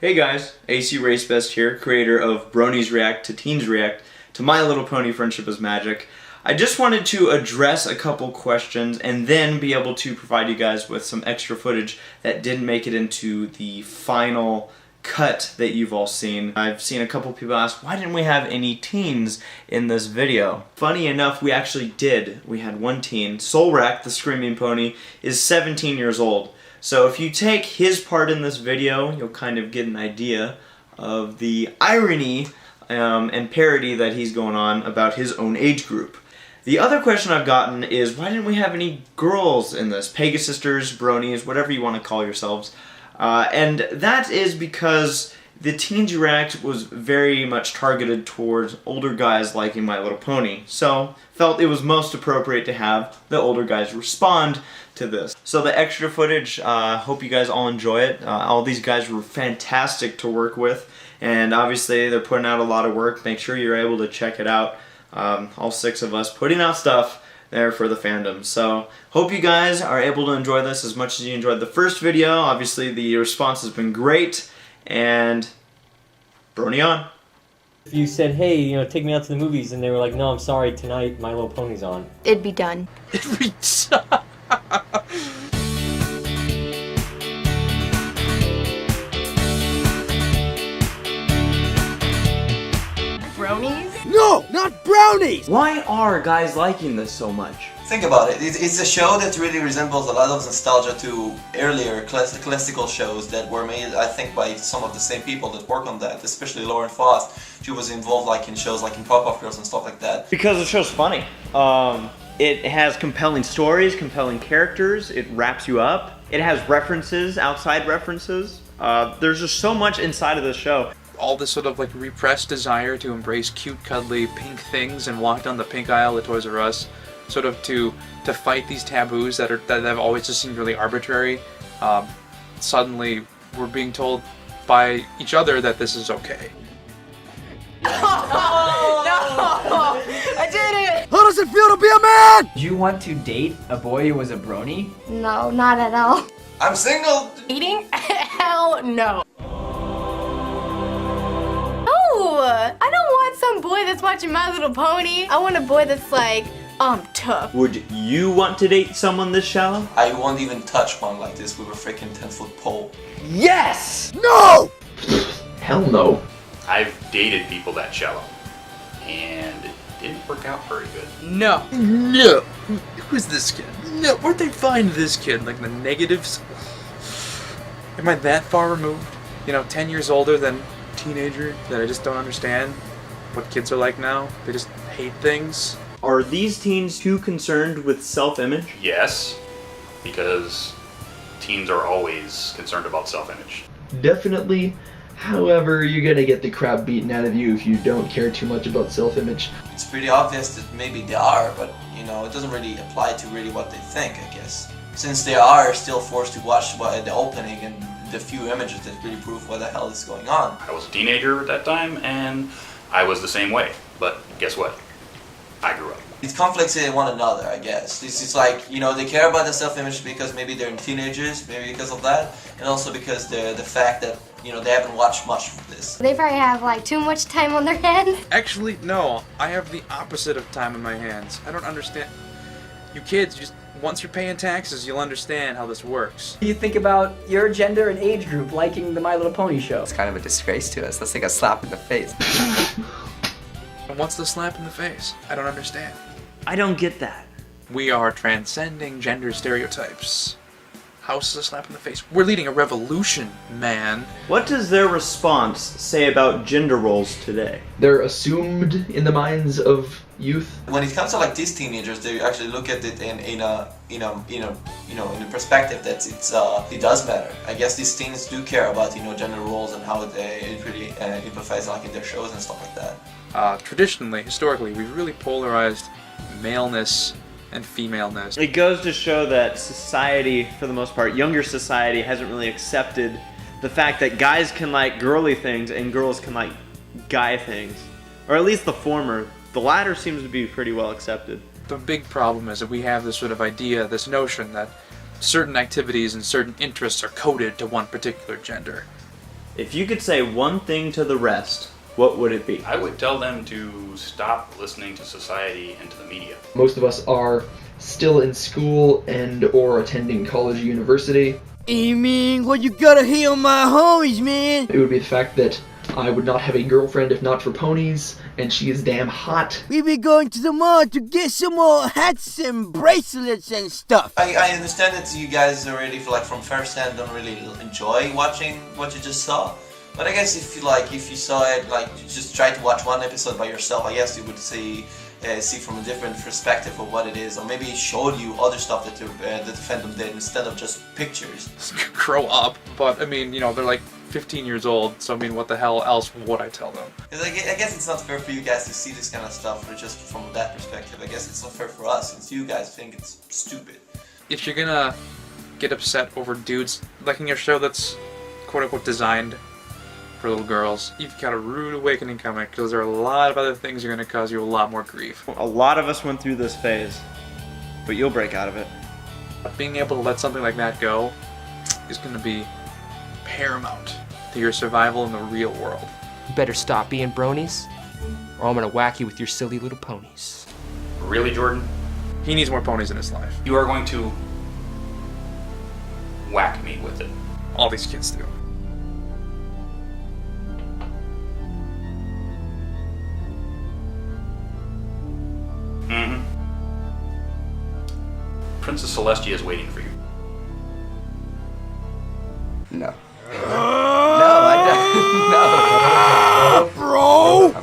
Hey guys, ACRacebest here, creator of Bronies React to Teens React to My Little Pony Friendship is Magic. I just wanted to address a couple questions and then be able to provide you guys with some extra footage that didn't make it into the final cut that you've all seen. I've seen a couple people ask, why didn't we have any teens in this video? Funny enough, we actually did. We had one teen. Solrak, the Screaming Pony, is 17 years old. So if you take his part in this video, you'll kind of get an idea of the irony and parody that he's going on about his own age group. The other question I've gotten is, why didn't we have any girls in this? Pegasisters, Bronies, whatever you want to call yourselves. And that is because the Teens React was very much targeted towards older guys liking My Little Pony. So, felt it was most appropriate to have the older guys respond to this. So the extra footage, hope you guys all enjoy it. All these guys were fantastic to work with, and obviously they're putting out a lot of work. Make sure you're able to check it out. All 6 of us putting out stuff there for the fandom. So hope you guys are able to enjoy this as much as you enjoyed the first video. Obviously the response has been great, and Brony on. If you said, hey, you know, take me out to the movies, and they were like, no, I'm sorry, tonight My Little Pony's on. It'd be done. It'd be done. Bronies? No, not brownies! Why are guys liking this so much? Think about it. It's a show that really resembles a lot of nostalgia to earlier classical shows that were made, I think, by some of the same people that work on that, especially Lauren Faust. She was involved like in shows like in Pop-Up Girls and stuff like that. Because the show's funny. It has compelling stories, compelling characters, it wraps you up, it has references, outside references. There's just so much inside of this show. All this sort of like repressed desire to embrace cute, cuddly, pink things and walk down the pink aisle at Toys R Us, sort of to fight these taboos that have always just seemed really arbitrary. Suddenly, we're being told by each other that this is okay. Oh, no! I did it! How does it feel to be a man? Do you want to date a boy who was a brony? No, not at all. I'm single! Eating? Hell no. Oh, I don't want some boy that's watching My Little Pony. I want a boy that's like, I'm tough. Would you want to date someone this shallow? I won't even touch one like this with a freaking 10-foot pole. Yes! No! Hell no. I've dated people that shallow, and it didn't work out very good. No. No. Who's this kid? No. Where'd they find this kid? Like the negatives? Am I that far removed? You know, 10 years older than a teenager that I just don't understand what kids are like now? They just hate things. Are these teens too concerned with self-image? Yes, because teens are always concerned about self-image. Definitely. However, you're gonna get the crap beaten out of you if you don't care too much about self-image. It's pretty obvious that maybe they are, but you know, it doesn't really apply to really what they think, I guess. Since they are still forced to watch the opening and the few images that really prove what the hell is going on. I was a teenager at that time, and I was the same way. But guess what? I grew up. It conflicts in one another, I guess. It's like, you know, they care about the self-image because maybe they're teenagers, maybe because of that, and also because the fact that, you know, they haven't watched much of this. They probably have like too much time on their hands. Actually, no. I have the opposite of time in my hands. I don't understand. You kids, just once you're paying taxes, you'll understand how this works. You think about your gender and age group liking the My Little Pony show. It's kind of a disgrace to us. That's like a slap in the face. And what's the slap in the face? I don't understand. I don't get that. We are transcending gender stereotypes. How's a slap in the face? We're leading a revolution, man. What does their response say about gender roles today? They're assumed in the minds of youth. When it comes to like these teenagers, they actually look at it in a perspective that it does matter. I guess these teens do care about, you know, gender roles and how they really empathize like in their shows and stuff like that. Traditionally, historically, we've really polarized maleness and femaleness. It goes to show that society, for the most part, younger society, hasn't really accepted the fact that guys can like girly things and girls can like guy things. Or at least the former. The latter seems to be pretty well accepted. The big problem is that we have this sort of idea, this notion that certain activities and certain interests are coded to one particular gender. If you could say one thing to the rest, what would it be? I would tell them to stop listening to society and to the media. Most of us are still in school and or attending college or university. I mean, what you gotta hear on my homies, man? It would be the fact that I would not have a girlfriend if not for ponies, and she is damn hot. We be going to the mall to get some more hats and bracelets and stuff. I understand that you guys already, from first hand, don't really enjoy watching what you just saw. But I guess if you saw it, you just try to watch one episode by yourself, I guess you would see from a different perspective of what it is, or maybe it showed you other stuff that the fandom did instead of just pictures. Grow up, but I mean, they're like 15 years old, so I mean, what the hell else would I tell them? I guess it's not fair for you guys to see this kind of stuff just from that perspective. I guess it's not fair for us since you guys think it's stupid. If you're gonna get upset over dudes liking a show that's quote-unquote designed for little girls, you've got a rude awakening coming, because there are a lot of other things that are going to cause you a lot more grief. A lot of us went through this phase, but you'll break out of it. Being able to let something like that go is going to be paramount to your survival in the real world. You better stop being bronies, or I'm going to whack you with your silly little ponies. Really, Jordan? He needs more ponies in his life. You are going to whack me with it. All these kids do. Mm-hmm. Princess Celestia is waiting for you. No. No, I don't. No. Bro!